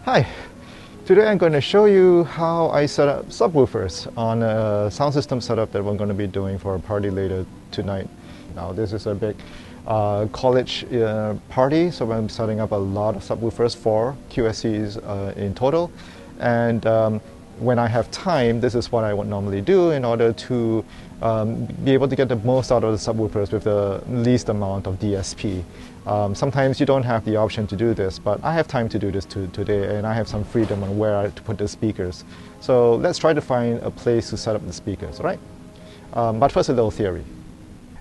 Hi, today I'm going to show you how I set up subwoofers on a sound system setup that we're going to be doing for a party later tonight. Now this is a big college party, so I'm setting up a lot of subwoofers, 4 QSCs in total, and when I have time, this is what I would normally do in order to be able to get the most out of the subwoofers with the least amount of DSP. Sometimes you don't have the option to do this, but I have time to do this today, and I have some freedom on where to put the speakers. So let's try to find a place to set up the speakers, all right? But first, a little theory.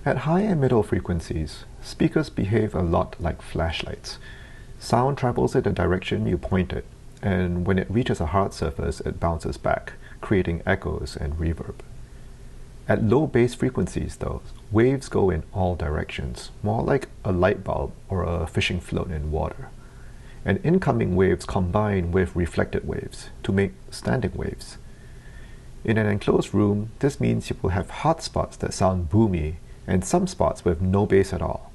At high and middle frequencies, speakers behave a lot like flashlights. Sound travels in the direction you point it, and when it reaches a hard surface, it bounces back, creating echoes and reverb. At low bass frequencies, though, waves go in all directions, more like a light bulb or a fishing float in water. And incoming waves combine with reflected waves to make standing waves. In an enclosed room, this means you will have hot spots that sound boomy and some spots with no bass at all.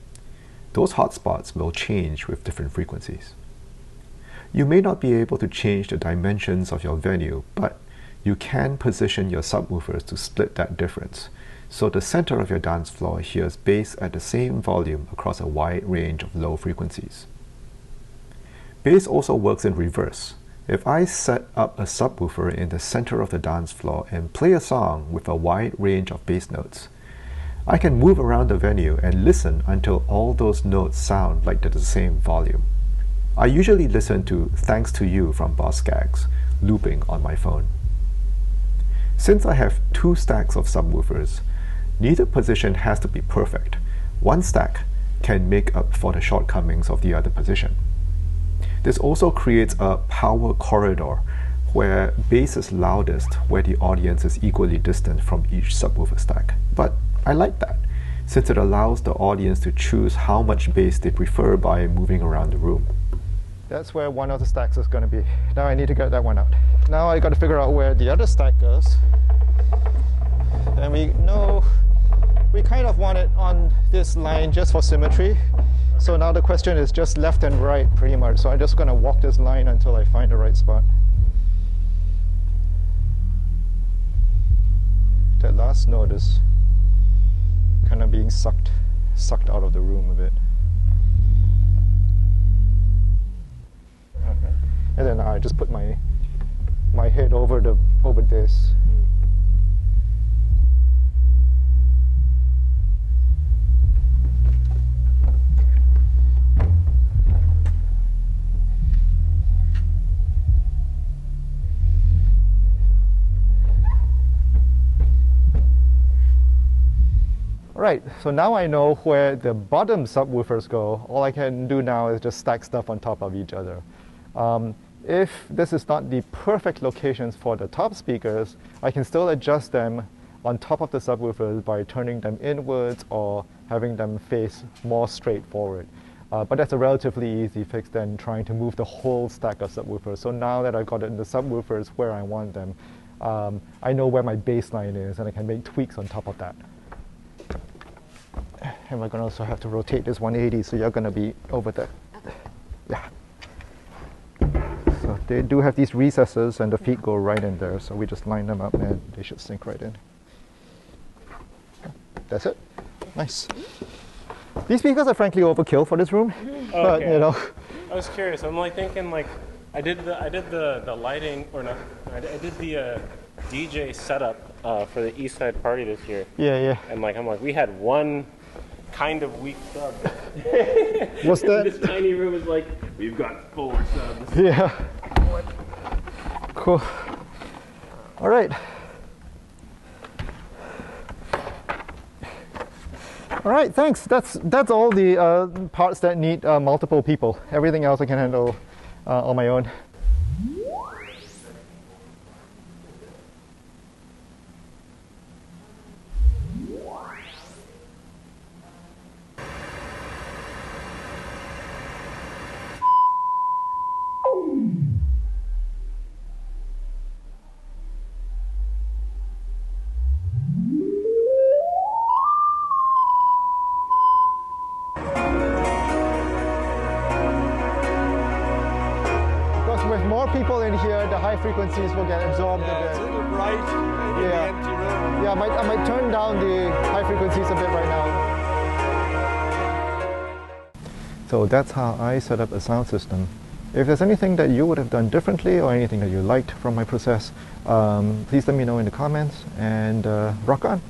Those hot spots will change with different frequencies. You may not be able to change the dimensions of your venue, but you can position your subwoofers to split that difference, so the center of your dance floor hears bass at the same volume across a wide range of low frequencies. Bass also works in reverse. If I set up a subwoofer in the center of the dance floor and play a song with a wide range of bass notes, I can move around the venue and listen until all those notes sound like they're the same volume. I usually listen to Thanks to You from Boss Skaggs, looping on my phone. Since I have 2 stacks of subwoofers, neither position has to be perfect. One stack can make up for the shortcomings of the other position. This also creates a power corridor where bass is loudest where the audience is equally distant from each subwoofer stack. But I like that, since it allows the audience to choose how much bass they prefer by moving around the room. That's where one of the stacks is going to be. Now I need to get that one out. Now I got to figure out where the other stack goes. And we know we kind of want it on this line just for symmetry. So now the question is just left and right pretty much. So I'm just going to walk this line until I find the right spot. That last note is kind of being sucked out of the room a bit. Okay. And then I just put my head over this. Right, so now I know where the bottom subwoofers go. All I can do now is just stack stuff on top of each other. If this is not the perfect locations for the top speakers, I can still adjust them on top of the subwoofers by turning them inwards or having them face more straight forward. But that's a relatively easy fix than trying to move the whole stack of subwoofers. So now that I got it in the subwoofers where I want them, I know where my bass line is and I can make tweaks on top of that. And we're going to also have to rotate this 180, so you're going to be over there. Yeah. So they do have these recesses, and the feet go right in there, so we just line them up, and they should sink right in. That's it. Nice. These speakers are frankly overkill for this room, but you know. I was curious. I'm like thinking like I did the lighting, or no, I did the DJ setup for the East Side party this year. Yeah. And like I'm like, we had one kind of weak sub. What's that? This tiny room is like, we've got 4 subs. Yeah. Cool. All right. All right, thanks. That's all the parts that need multiple people. Everything else I can handle on my own. with more people in here, the high frequencies will get absorbed a bit. It's a little bright in the empty room. Yeah, I might turn down the high frequencies a bit right now. So that's how I set up a sound system. If there's anything that you would have done differently or anything that you liked from my process, please let me know in the comments, and rock on.